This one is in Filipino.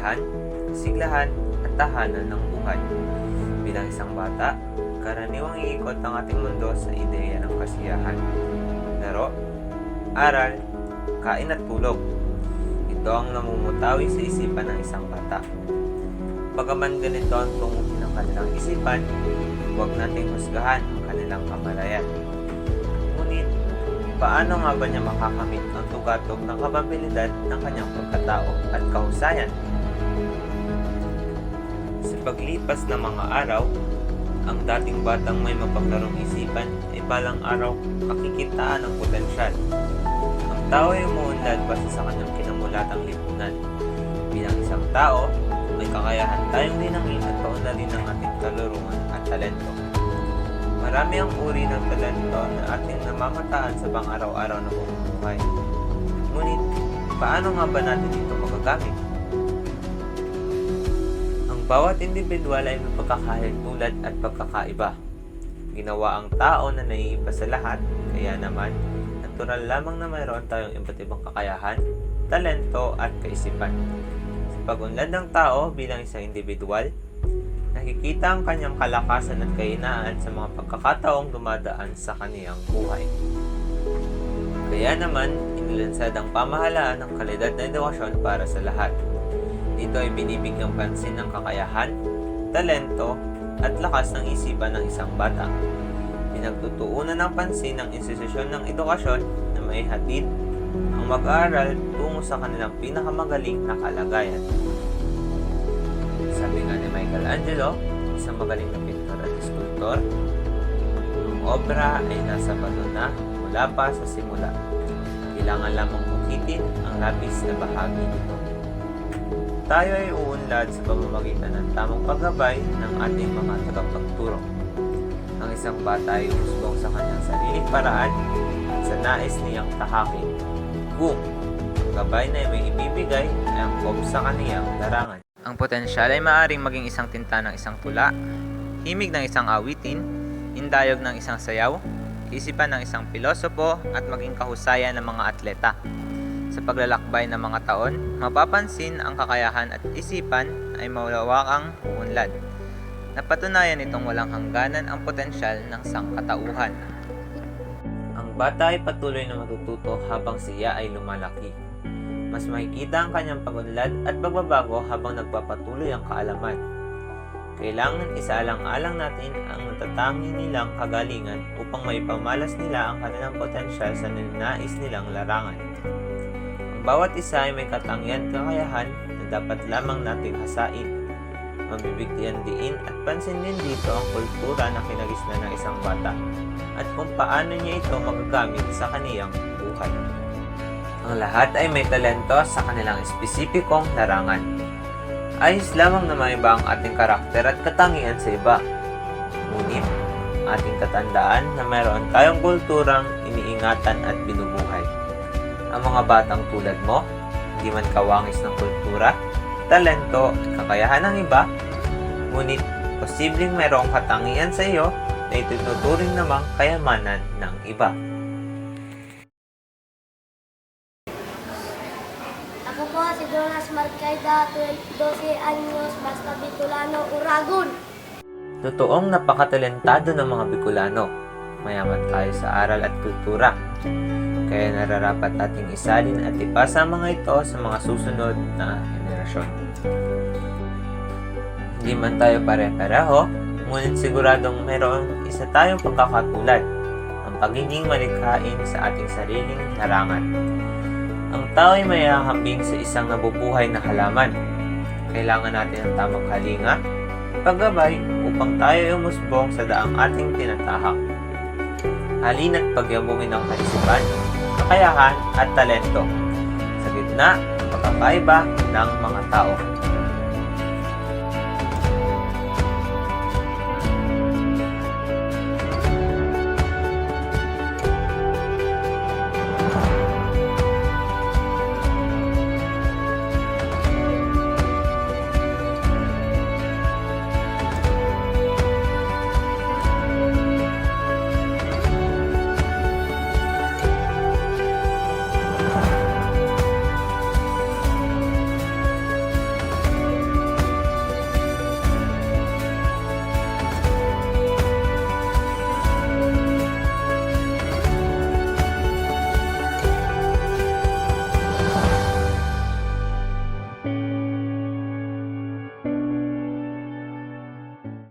kasiyahan, kasiglahan at tahanan ng buhay. Bilang isang bata, karaniwang iikot ang ating mundo sa ideya ng kasiyahan. Laro, aral, kain at tulog. Ito ang namumutawi sa isipan ng isang bata. Bagaman ganito ang tunguhin ng kanilang isipan, huwag nating husgahan ang kanilang kamalayan. Ngunit, paano nga ba niya makakamit ang tugatog ng kapabilidad ng kanyang pagkatao at kahusayan? Sa paglipas ng mga araw, ang dating batang may mapaglarong isipan ay balang araw kakikitaan ng potensyal. Ang tao ay umuunlad base sa kanyang kinamulatang lipunan. Bilang isang tao, may kakayahan tayong linangin at paunlarin ng ating kalurungan at talento. Marami ang uri ng talento na ating namamataan sa pang-araw-araw na pamumuhay. Ngunit, paano nga ba natin ito magagamit? Ang bawat individual ay may pagkakahintulad at pagkakaiba. Ginawa ang tao na naiiba sa lahat, kaya naman, natural lamang na mayroon tayong iba't ibang kakayahan, talento at kaisipan. Sa pag-unlad ng tao bilang isang individual, nakikita ang kanyang kalakasan at kahinaan sa mga pagkakataong dumadaan sa kaniyang buhay. Kaya naman, inilansad ang pamahalaan ng kalidad na edukasyon para sa lahat. Dito ay binibigyang pansin ng kakayahan, talento, at lakas ng isipan ng isang bata. Pinagtutuunan ng pansin ng institusyon ng edukasyon na maihatid ang mag-aaral tungo sa kanilang pinakamagaling na kalagayan. Sabi nga ni Michelangelo, isang magaling na pintor at sculptor, ang obra ay nasa bato na mula pa sa simula. Kailangan lamang bukitin ang labis na bahagi nito. Tayo ay uunlad sa pamamagitan ng tamang paggabay ng ating mga tagapagturo. Ang isang bata ay usbong sa kanyang sariling paraan at sa nais niyang tahakin. Kung ang gabay na may ibibigay ay angkop sa kaniyang larangan. Ang potensyal ay maaaring maging isang tinta ng isang tula, himig ng isang awitin, indayog ng isang sayaw, isipan ng isang pilosopo at maging kahusayan ng mga atleta. Sa paglalakbay ng mga taon, mapapansin ang kakayahan at isipan ay malawakang uunlad. Napatunayan itong walang hangganan ang potensyal ng sangkatauhan. Ang bata ay patuloy na matututo habang siya ay lumalaki. Mas makikita ang kanyang pagunlad at pagbabago habang nagpapatuloy ang kaalaman. Kailangan isaalang-alang natin ang natatangi nilang kagalingan upang maipamalas nila ang kanilang potensyal sa ninais nilang larangan. Ang bawat isa ay may katangian kakayahan na dapat lamang nating hasain. Mabibigyan diin at pansinin dito ang kultura na kinagisnan ng isang bata at kung paano niya ito magagamit sa kaniyang buhay. Ang lahat ay may talento sa kanilang espesipikong larangan. Ayos lamang na maiba ang ating karakter at katangian sa iba. Ngunit, ating katandaan na mayroon tayong kulturang iniingatan at binubuhay. Ang mga batang tulad mo, hindi man kawangis ng kultura, talento at kakayahan ng iba, ngunit posibleng mayroong katangian sa iyo na ituturing namang kayamanan ng iba. Ako po si Jonas Marcaida, 12 anyos, basta Bicolano, Uragon. Totoong napakatalentado ng mga Bicolano. Mayaman tayo sa aral at kultura. Kaya nararapat ating isalin at ipasa ang mga ito sa mga susunod na henerasyon. Hindi man tayo pare-pareho, ngunit siguradong mayroong isa tayong pagkakatulad, ang pagiging malikhain sa ating sariling larangan. Ang tao ay mayahambing sa isang nabubuhay na halaman. Kailangan natin ang tamang kalinga, paggabay upang tayo ay umusbong sa daang ating tinatahak. Halina't pagyabungin ang kaisipan, kakayahan at talento sa gitna ng pagkakaiba ng mga tao.